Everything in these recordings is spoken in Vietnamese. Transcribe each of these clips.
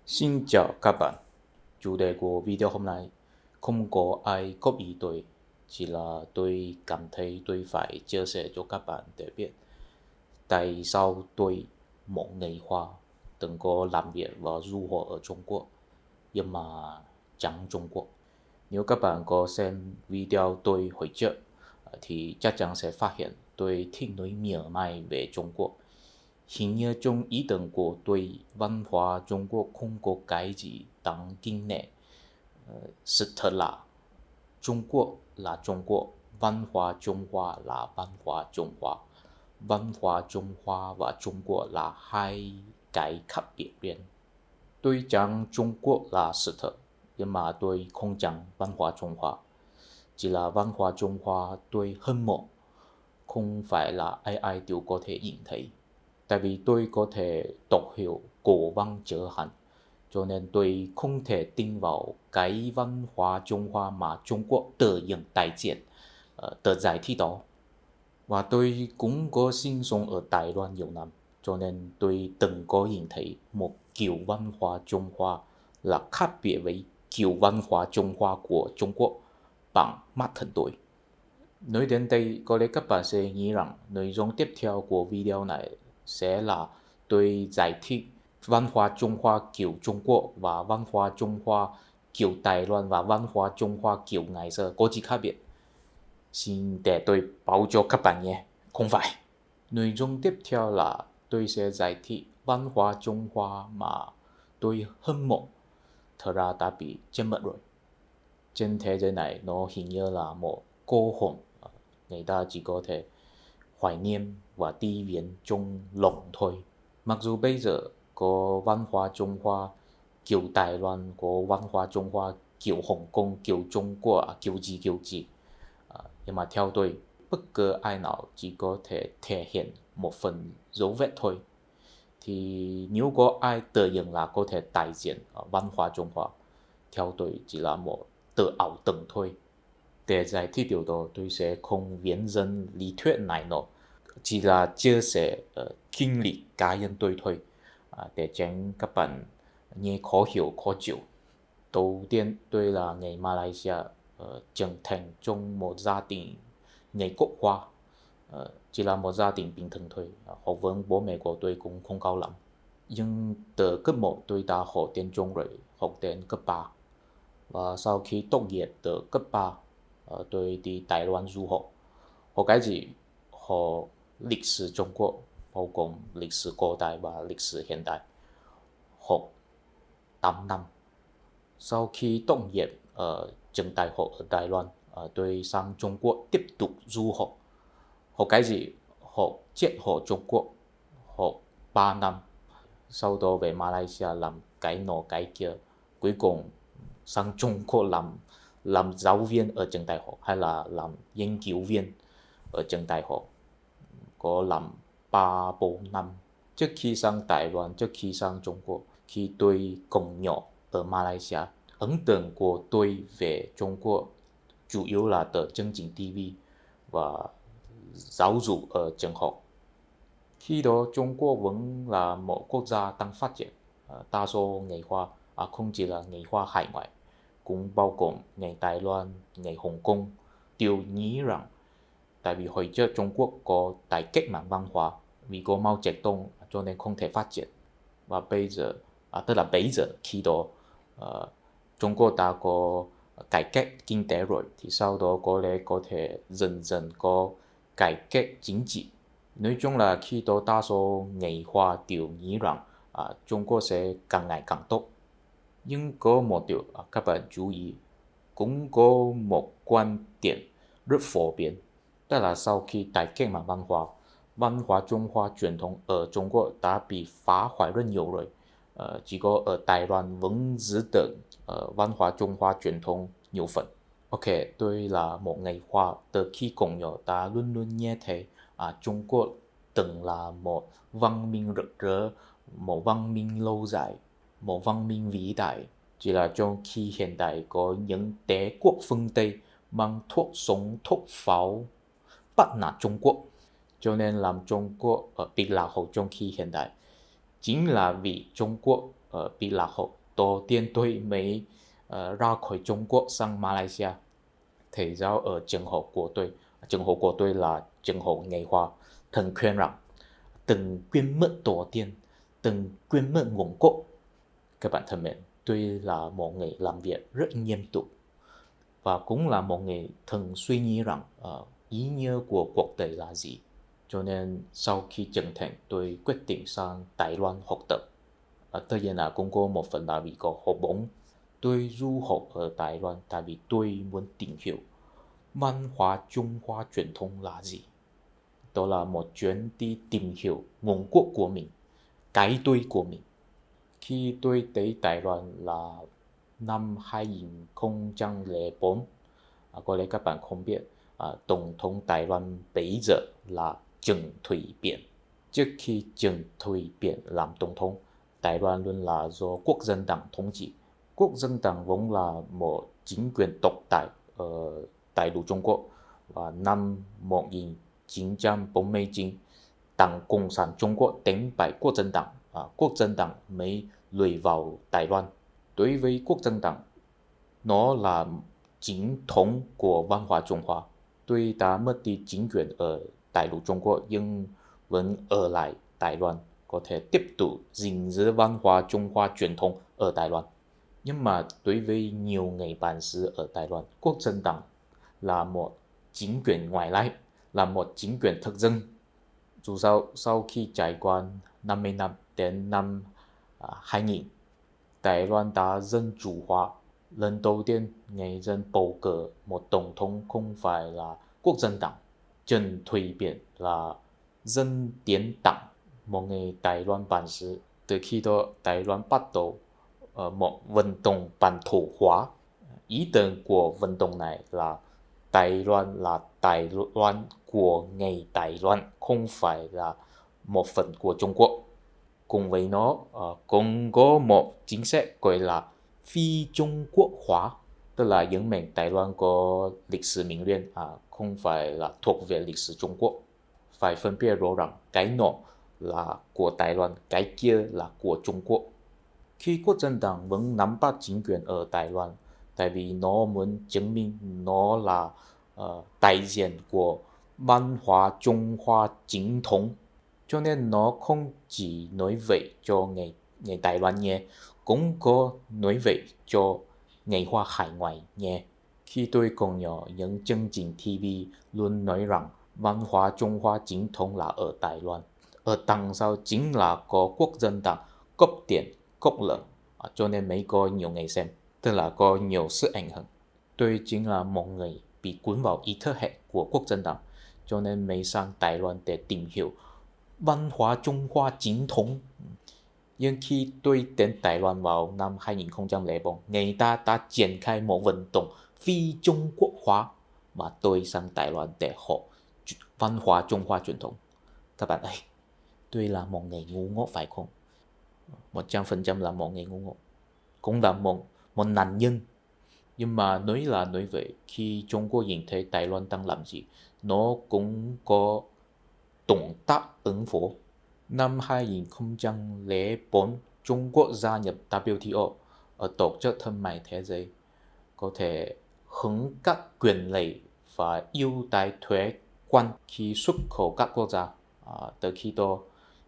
Xin chào các bạn, chủ đề của video hôm nay không có ai góp ý chỉ là tôi cảm thấy tôi phải chia sẻ cho các bạn để biết tại sao tôi một người Hoa từng có làm việc và du học ở Trung Quốc nhưng mà chẳng Trung Quốc. Nếu các bạn có xem video tôi hồi trước thì chắc chắn sẽ phát hiện tôi thích nói mỉa mai về Trung Quốc. Hình như trong ý tưởng của tôi, văn hóa Trung Quốc không có cái gì đáng kinh nể. Sự thật là Trung Quốc là Trung Quốc, văn hóa Trung Hoa là văn hóa Trung Hoa. Văn hóa Trung Hoa và Trung Quốc là hai cái khác biệt riêng. Tôi chẳng Trung Quốc là sự thật, nhưng mà tôi không chẳng văn hóa Trung Hoa. Chỉ là văn hóa Trung Hoa tôi hâm mộ, không phải là ai ai đều có thể nhìn thấy. Tại vì tôi có thể đọc hiểu cổ văn chữ Hán, cho nên tôi không thể tin vào cái văn hóa Trung Hoa mà Trung Quốc tự dựng đại diện, tự giải thích đó. Và tôi cũng có sinh sống ở Đài Loan nhiều năm, cho nên tôi từng có nhìn thấy một kiểu văn hóa Trung Hoa là khác biệt với kiểu văn hóa Trung Hoa của Trung Quốc bằng mắt thần tôi. Nói đến đây, có lẽ các bạn sẽ nghĩ rằng nội dung tiếp theo của video này sẽ là tôi giải thích văn hóa Trung Hoa kiểu Trung Quốc và văn hóa Trung Hoa kiểu Đài Loan và văn hóa Trung Hoa kiểu ngày xưa có gì khác biệt. Xin để tôi báo cho các bạn nhé, không phải. Nội dung tiếp theo là tôi sẽ giải thích văn hóa Trung Hoa mà tôi hâm mộ, thật ra đã bị chém mất rồi. Trên thế giới này nó hình như là một cô hồn, người ta chỉ có thể hoài niệm và đi viễn trong lòng thôi. Mặc dù bây giờ có văn hóa Trung Hoa kiểu Đài Loan, có văn hóa Trung Hoa kiểu Hồng Kông, kiểu Trung Quốc, kiểu gì. Nhưng mà theo tôi, bất cứ ai nào chỉ có thể hiện một phần dấu vết thôi. Thì nếu có ai tự nhận là có thể đại diện văn hóa Trung Hoa, theo tôi chỉ là một tự ảo tưởng thôi. Để giải thích điều đó, tôi sẽ không viết dẫn lý thuyết này nữa, chỉ là chia sẻ kinh lịch cá nhân tôi thôi, để tránh các bạn nghe khó hiểu khó chịu. Đầu tiên, tôi là người Malaysia, trưởng thành trong một gia đình người Quốc Hoa, chỉ là một gia đình bình thường thôi. Học vấn bố mẹ của tôi cũng không cao lắm. Nhưng từ cấp 1 tôi đã học tiếng Trung rồi, học đến cấp 3. Và sau khi tốt nghiệp từ cấp 3, tôi đi Đài Loan du học. Học cái gì? Học lịch sử Trung Quốc, bao gồm lịch sử cổ đại và lịch sử hiện đại. Học 8 năm. Sau khi tốt nghiệp ở trường đại học ở Đài Loan, tôi sang Trung Quốc tiếp tục du học. Học cái gì? Học triết học Trung Quốc, học 3 năm. Sau đó về Malaysia làm cái nọ cái kia. Cuối cùng sang Trung Quốc làm giáo viên ở trường đại học hay là làm nghiên cứu viên ở trường đại học. Có làm 3-4 năm. Trước khi sang Đài Loan, trước khi sang Trung Quốc, khi tôi còn nhỏ ở Malaysia, ấn tượng của tôi về Trung Quốc chủ yếu là từ chương trình TV và giáo dục ở trường học. Khi đó Trung Quốc vẫn là một quốc gia đang phát triển, đa số người Hoa, không chỉ là người Hoa hải ngoại, cũng bao gồm người Đài Loan, người Hồng Kông, đều nghĩ rằng tại vì hồi trước Trung Quốc có đại cách mạng văn hóa, vì có Mao Zedong cho nên không thể phát triển. Và bây giờ, tức là bây giờ khi đó Trung Quốc đã có cải cách kinh tế rồi, thì sau đó có lẽ có thể dần dần có cải cách chính trị. Nói chung là khi đó đa số người Hoa đều nghĩ rằng Trung Quốc sẽ càng ngày càng tốt. Nhưng có một điều các bạn chú ý, cũng có một quan điểm rất phổ biến, đó là sau khi đại cách mạng văn hóa Trung Hoa truyền thống ở Trung Quốc đã bị phá hoại rất nhiều rồi. Chỉ có ở Đài Loan vẫn giữ được văn hóa Trung Hoa truyền thống nhiều phần. Ok, tôi là một người Hoa, từ khi còn nhỏ đã luôn luôn nghe thấy Trung Quốc từng là một văn minh rực rỡ, một văn minh lâu dài, một văn minh vĩ đại. Chỉ là trong khi hiện đại có những đế quốc phương Tây mang thuốc súng, thuốc pháo bắt nạt Trung Quốc, cho nên làm Trung Quốc bị lạc hậu trong khi hiện đại. chính là vì Trung Quốc bị lạc hậu. Tổ tiên tôi mới ra khỏi Trung Quốc sang Malaysia. Thầy giáo ở trường học của tôi là trường học Nghệ Hoa, thần khuyên rằng từng quên mất tổ tiên, từng quên mất nguồn cội. Các bạn thân mến, tôi là một người làm việc rất nghiêm túc và cũng là một người thường suy nghĩ rằng ý nghĩa của cuộc đời là gì. Cho nên sau khi trưởng thành, tôi quyết định sang Đài Loan học tập. Tất nhiên là cũng có một phần là vì có học bổng. Tôi du học ở Đài Loan tại vì tôi muốn tìm hiểu văn hóa Trung Hoa truyền thống là gì. Đó là một chuyến đi tìm hiểu nguồn gốc của mình, cái tôi của mình. Khi tôi tới Đài Loan là năm 2004, có lẽ các bạn không biết, Tổng thống Đài Loan bây giờ là Trần Thủy Biển. Trước khi Trần Thủy Biển làm tổng thống, Đài Loan luôn là do Quốc dân Đảng thống trị. Quốc dân Đảng vốn là một chính quyền độc tài ở Đại lục Trung Quốc. Và năm 1949, Đảng Cộng sản Trung Quốc đánh bại Quốc dân Đảng. Quốc dân Đảng mới lùi vào Đài Loan. Đối với Quốc dân Đảng, nó là chính thống của văn hóa Trung Hoa. Tuy đã mất đi chính quyền ở Đại lục Trung Quốc nhưng vẫn ở lại Đài Loan, có thể tiếp tục gìn giữ văn hóa Trung Hoa truyền thống ở Đài Loan. Nhưng mà đối với nhiều người bản xứ ở Đài Loan, Quốc dân Đảng là một chính quyền ngoại lai, là một chính quyền thực dân. Dù sao, sau khi trải qua 50 năm đến năm 2000, Đài Loan đã dân chủ hóa. Lần đầu tiên, người dân bầu cử một tổng thống không phải là Quốc dân Đảng. Trần Thủy Biển là Dân Tiến Đảng, một người Đài Loan bản xứ. Từ khi đó, Đài Loan bắt đầu một vận động bản thổ hóa. Ý tưởng của vận động này là Đài Loan của người Đài Loan, không phải là một phần của Trung Quốc. Cùng với nó, cũng có một chính sách gọi là phi Trung Quốc hóa, tức là những miền Đài Loan có lịch sử mình liên, không phải là thuộc về lịch sử Trung Quốc. Phải phân biệt rõ ràng cái nọ là của Đài Loan, cái kia là của Trung Quốc. Khi Quốc dân Đảng vẫn nắm bắt chính quyền ở Đài Loan, tại vì nó muốn chứng minh nó là đại diện của văn hóa Trung Hoa chính thống, cho nên nó không chỉ nói vậy cho người Đài Loan nghe, cũng có nói vậy cho người Hoa hải ngoại nghe. Khi tôi còn nhỏ, những chương trình TV luôn nói rằng văn hóa Trung Hoa chính thống là ở Đài Loan. Ở đằng sau chính là có Quốc dân Đảng cấp tiền, cấp lợi, cho nên mới có nhiều người xem, tức là có nhiều sự ảnh hưởng. Tôi chính là một người bị cuốn vào ý thức hệ của Quốc dân Đảng, cho nên mới sang Đài Loan để tìm hiểu văn hóa Trung Hoa chính thống. Nhưng khi tôi đến Đài Loan vào năm 2004, người ta đã triển khai một vận động phi Trung Quốc hóa, mà tôi sang Đài Loan để học văn hóa Trung Hoa truyền thống. Các bạn ơi, tôi là một người ngu ngốc phải không? 100% là một người ngu ngốc, cũng là một nạn nhân. Nhưng mà nói là nói vậy, khi Trung Quốc nhìn thấy Đài Loan đang làm gì, nó cũng có động tác ứng phó. Năm 2004, Trung Quốc gia nhập WTO, ở Tổ chức Thương mại Thế giới, có thể hưởng các quyền lợi và ưu đãi thuế quan khi xuất khẩu các quốc gia. Từ khi đó,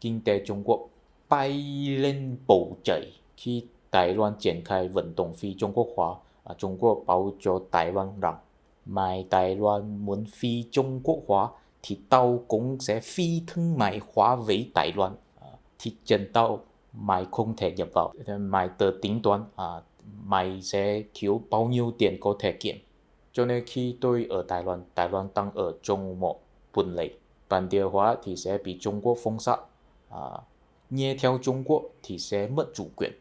kinh tế Trung Quốc bay lên bầu trời. Khi Đài Loan triển khai vận động phi Trung Quốc hóa, Trung Quốc báo cho Đài Loan rằng mai Đài Loan muốn phi Trung Quốc hóa thì tao cũng sẽ phi thương mại hóa với Đài Loan. Thị trường tao mày không thể nhập vào, mày tự tính toán mày sẽ thiếu bao nhiêu tiền có thể kiếm. Cho nên khi tôi ở Đài Loan đang ở trong một vườn lầy. Bản địa hóa thì sẽ bị Trung Quốc封sát, nghe theo Trung Quốc thì sẽ mất chủ quyền.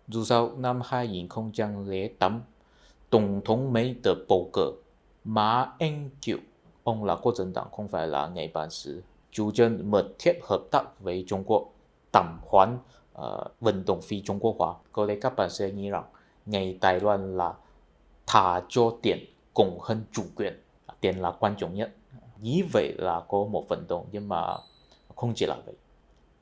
Dù sao, năm 2008, Tổng thống mới được bầu cử Mã Anh Kiều. Ông là Quốc dân Đảng, không phải là người bản xứ, chủ trương mật thiết hợp tác với Trung Quốc, tạm hoãn vận động phi Trung Quốc hóa. Có lẽ các bạn sẽ nghĩ rằng người Đài Loan là thả cho tiền cũng hơn chủ quyền, tiền là quan trọng nhất. Nghĩ vậy là có một vận động, nhưng mà không chỉ là vậy.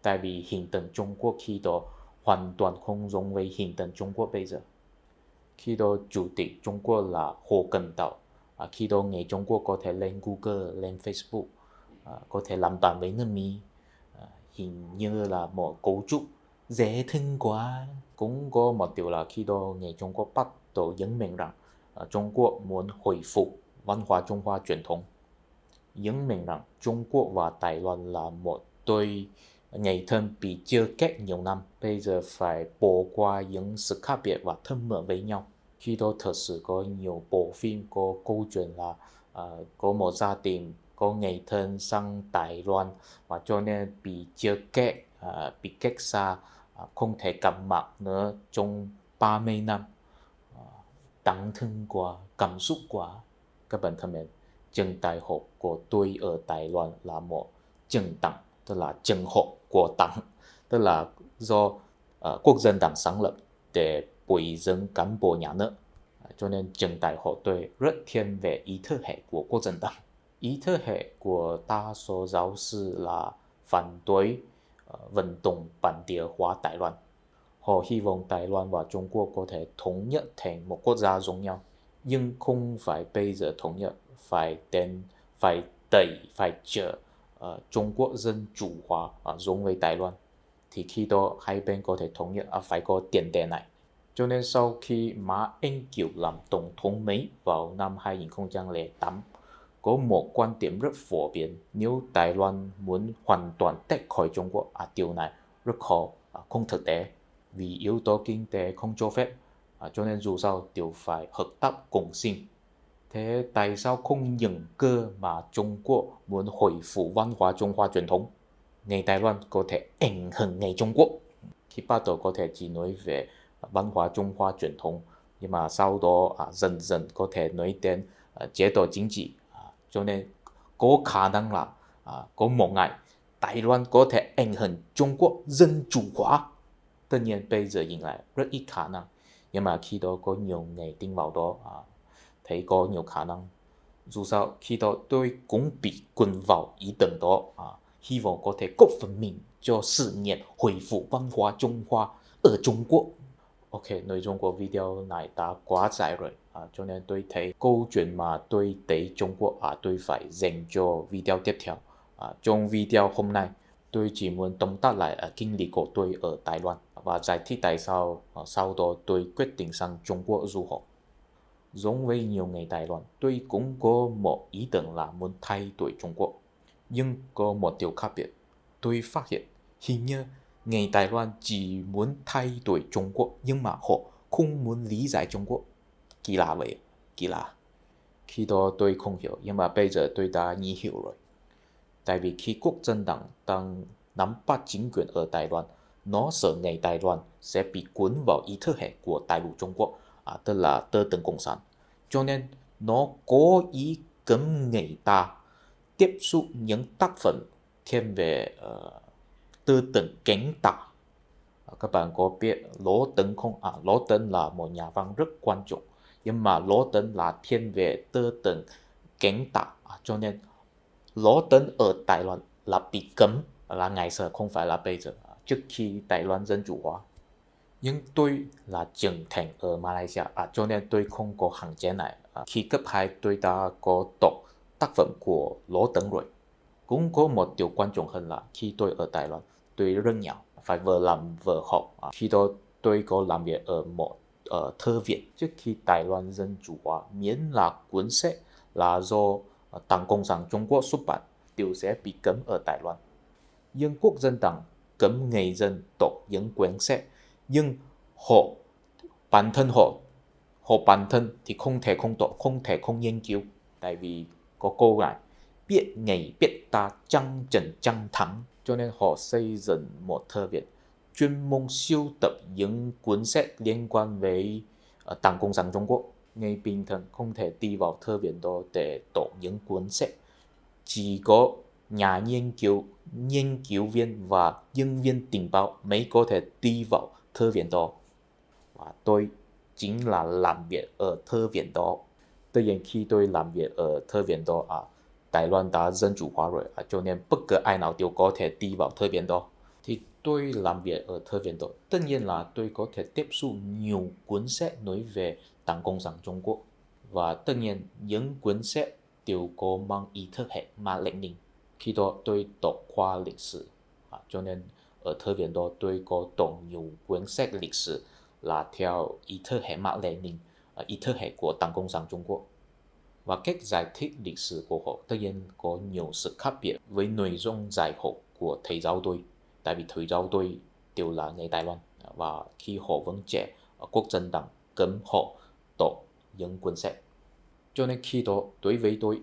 tại vì hiện tượng Trung Quốc khi đó hoàn toàn không giống với hiện tượng Trung Quốc bây giờ. Khi đó chủ tịch Trung Quốc là Hồ Cận Tảo, khi đó người Trung Quốc có thể lên Google, lên Facebook, có thể làm bạn với người Mỹ, hình như là một cấu trúc dễ thương quá. Cũng có một điều là khi đó người Trung Quốc bắt đầu nhấn mạnh rằng Trung Quốc muốn hồi phục văn hóa Trung Hoa truyền thống, nhấn mạnh rằng Trung Quốc và Đài Loan là một đôi người thân bị chia cách nhiều năm, bây giờ phải bỏ qua những sự khác biệt và thân mật với nhau. Khi đó thật sự có nhiều bộ phim có câu chuyện là có một gia đình có người thân sang Đài Loan và cho nên bị chia cách, bị cách xa, không thể gặp mặt nữa trong 30 năm. Đáng thương quá, cảm xúc quá. Các bạn thân mến, trường đại học của tôi ở Đài Loan là một trường đảng, tức là trường học của đảng, tức là do quốc dân đảng sáng lập để bồi dưỡng cán bộ nhà nước. Cho nên trường đại học tôi rất thiên về ý thức hệ của quốc dân đảng. Ý thức hệ của đa số giáo sư là phản đối vận động bản địa hóa Đài Loan. Họ hy vọng Đài Loan và Trung Quốc có thể thống nhất thành một quốc gia giống nhau, nhưng không phải bây giờ thống nhất, phải chờ Trung Quốc dân chủ hóa giống với Đài Loan, thì khi đó hai bên có thể thống nhất phải có tiền đề này. Cho nên sau khi Mã Anh Kiều làm tổng thống Mỹ vào năm 2008, có một quan điểm rất phổ biến, nếu Đài Loan muốn hoàn toàn tách khỏi Trung Quốc, điều này rất khó, không thực tế, vì yếu tố kinh tế không cho phép, cho nên dù sao đều phải hợp tác cùng sinh. Thế tại sao không nhận cơ mà Trung Quốc muốn hồi phục văn hóa Trung Hoa truyền thống? Người Đài Loan có thể ảnh hưởng người Trung Quốc. Khi bắt đầu có thể chỉ nói về văn hóa Trung Hoa truyền thống, nhưng mà sau đó dần dần có thể nói đến chế độ chính trị. Cho nên có khả năng là có một ngày Đài Loan có thể ảnh hưởng Trung Quốc dân chủ hóa. Tất nhiên bây giờ nhìn lại rất ít khả năng, nhưng mà khi đó có nhiều người tin vào đó, thấy có nhiều khả năng. Dù sao khi đó tôi cũng bị cuốn vào ý tưởng đó, hy vọng có thể góp phần mình cho sự nghiệp hồi phục văn hóa Trung Hoa ở Trung Quốc. Ok, nội dung của video này đã quá dài rồi, cho nên tôi thấy câu chuyện mà tôi tới Trung Quốc tôi phải dành cho video tiếp theo. Trong video hôm nay, tôi chỉ muốn tóm tắt lại kinh lịch của tôi ở Đài Loan và giải thích tại sao sau đó tôi quyết định sang Trung Quốc du học. Giống với nhiều người Đài Loan, tôi cũng có một ý tưởng là muốn thay đổi Trung Quốc. Nhưng có một điều khác biệt. Tôi phát hiện hình như người Đài Loan chỉ muốn thay đổi Trung Quốc, nhưng mà họ không muốn lý giải Trung Quốc. Kỳ lạ vậy, kỳ lạ. Khi đó tôi không hiểu, nhưng mà bây giờ tôi đã hiểu rồi. Tại vì khi quốc dân đảng đang nắm bắt chính quyền ở Đài Loan, nó sợ người Đài Loan sẽ bị cuốn vào ý thức hệ của Đại lục Trung Quốc, tức là tư tưởng cộng sản. Cho nên nó cố ý cấm người ta tiếp xúc những tác phẩm thiên về tư tưởng cánh tả. Các bạn có biết Lỗ Tấn không? Lỗ Tấn là một nhà văn rất quan trọng, nhưng mà Lỗ Tấn là thiên về tư tưởng cánh tả, cho nên Lỗ Tấn ở Đài Loan là bị cấm, là ngày xưa không phải là bây giờ, trước khi Đài Loan dân chủ hóa. Nhưng tôi là trưởng thành ở Malaysia, cho nên tôi không có hạn chế này. Khi cấp 2 tôi đã có đọc tác phẩm của Lỗ Tấn rồi. Cũng có một điều quan trọng hơn là khi tôi ở Đài Loan, tôi rất nghèo, phải vừa làm vừa học. Khi đó tôi có làm việc ở một thư viện. Trước khi Đài Loan dân chủ hóa, miễn là cuốn sách là do Đảng Cộng sản Trung Quốc xuất bản đều sẽ bị cấm ở Đài Loan. Nhưng quốc dân đảng cấm người dân đọc những quyển sách, nhưng bản thân thì không thể không đọc, không thể không nghiên cứu. Tại vì có câu này, biết người biết ta chân trần chân thắng, cho nên họ xây dựng một thư viện chuyên môn sưu tập những cuốn sách liên quan với Đảng Cộng sản Trung Quốc. Người bình thường không thể đi vào thư viện đó để đọc những cuốn sách, chỉ có nhà nghiên cứu viên và nhân viên tình báo mới có thể đi vào thư viện đó. Và tôi chính là làm việc ở thư viện đó. Tất nhiên khi tôi làm việc ở thư viện đó, Đài Loan đã dân chủ hóa rồi, cho nên bất cứ ai nào đều có thể đi vào thư viện đó. Thì tôi làm việc ở Thư viện đó, tất nhiên là tôi có thể tiếp xúc nhiều cuốn sách nói về Đảng Cộng sản Trung Quốc. Và tất nhiên những cuốn sách đều có mang ý thức hệ Mác Lênin. Khi đó tôi đọc khoa lịch sử, cho nên ở Thư viện đó tôi có đọc nhiều cuốn sách lịch sử là theo ý thức hệ Mác Lênin, ý thức hệ của Đảng Cộng sản Trung Quốc. Và cách giải thích lịch sử của họ tất nhiên có nhiều sự khác biệt với nội dung giải học của thầy giáo tôi. Tại vì thầy giáo tôi đều là người Đài Loan, và khi họ vẫn trẻ, Quốc dân党cấm họ đọc những cuốn sách. Cho nên khi đó đối với tôi,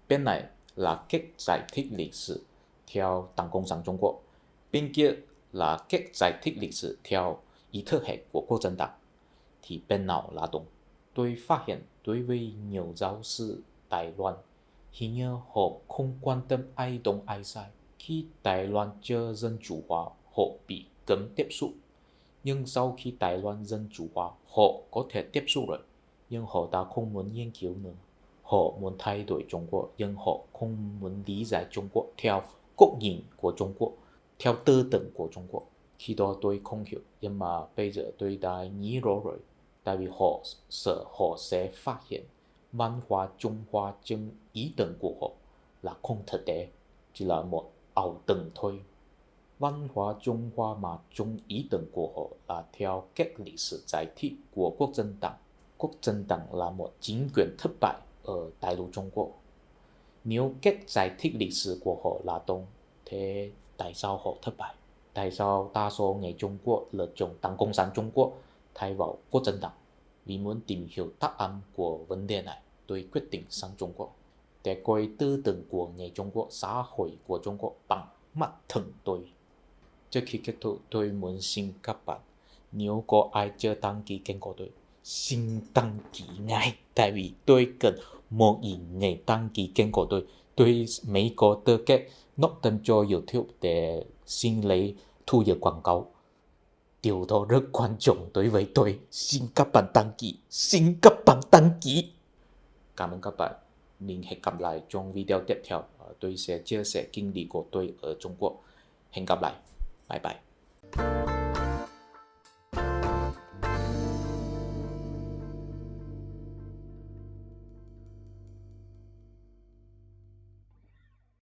bên này là cách giải thích lịch sử theo Đảng Cộng sản Trung Quốc, bên kia là cách giải thích lịch sử theo ý thức hệ của Quốc dân党, thì bên nào là đúng? Tôi phát hiện đối với nhiều giáo sư Đài Loan, hình như họ không quan tâm ai đúng ai sai. Khi Đài Loan chưa dân chủ hóa, họ bị cấm tiếp xúc. Nhưng sau khi Đài Loan dân chủ hóa, họ có thể tiếp xúc rồi, nhưng họ đã không muốn nghiên cứu nữa. Họ muốn thay đổi Trung Quốc, nhưng họ không muốn lý giải Trung Quốc theo góc nhìn của Trung Quốc, theo tư tưởng của Trung Quốc. Khi đó tôi không hiểu, nhưng mà bây giờ tôi đã nghĩ rõ rồi. Tại vì họ sợ họ sẽ phát hiện văn hóa Trung Hoa trong ý tưởng của họ là không thực tế, chỉ là một ảo tưởng thôi. Văn hóa Trung Hoa mà trong ý tưởng của họ là theo cách lịch sử giải thích của Quốc dân党. Quốc dân党là một chính quyền thất bại ở Đại lục Trung Quốc. Nếu cách giải thích lịch sử của họ là đúng, thế tại sao họ thất bại? Tại sao đa số người Trung Quốc lựa chọn Đảng Cộng sản Trung Quốc thay vào Quốc dân党? Vì muốn tìm hiểu đáp án của vấn đề này, tôi quyết định sang Trung Quốc để coi tư tưởng của người Trung Quốc, xã hội của Trung Quốc bằng mắt thường tôi. Trước khi kết thúc, tôi muốn xin các bạn, nếu có ai chưa đăng ký kênh của tôi, xin đăng ký ngay. Tại vì tôi cần 1.000 người đăng ký kênh của tôi. Tôi mới có tư cách nộp tên cho YouTube để xin lấy thu nhập quảng cáo. Điều đó rất quan trọng đối với tôi. Xin các bạn đăng ký. Xin các bạn đăng ký. Cảm ơn các bạn. Mình hẹn gặp lại trong video tiếp theo. Tôi sẽ chia sẻ kinh lịch của tôi ở Trung Quốc. Hẹn gặp lại. Bye bye.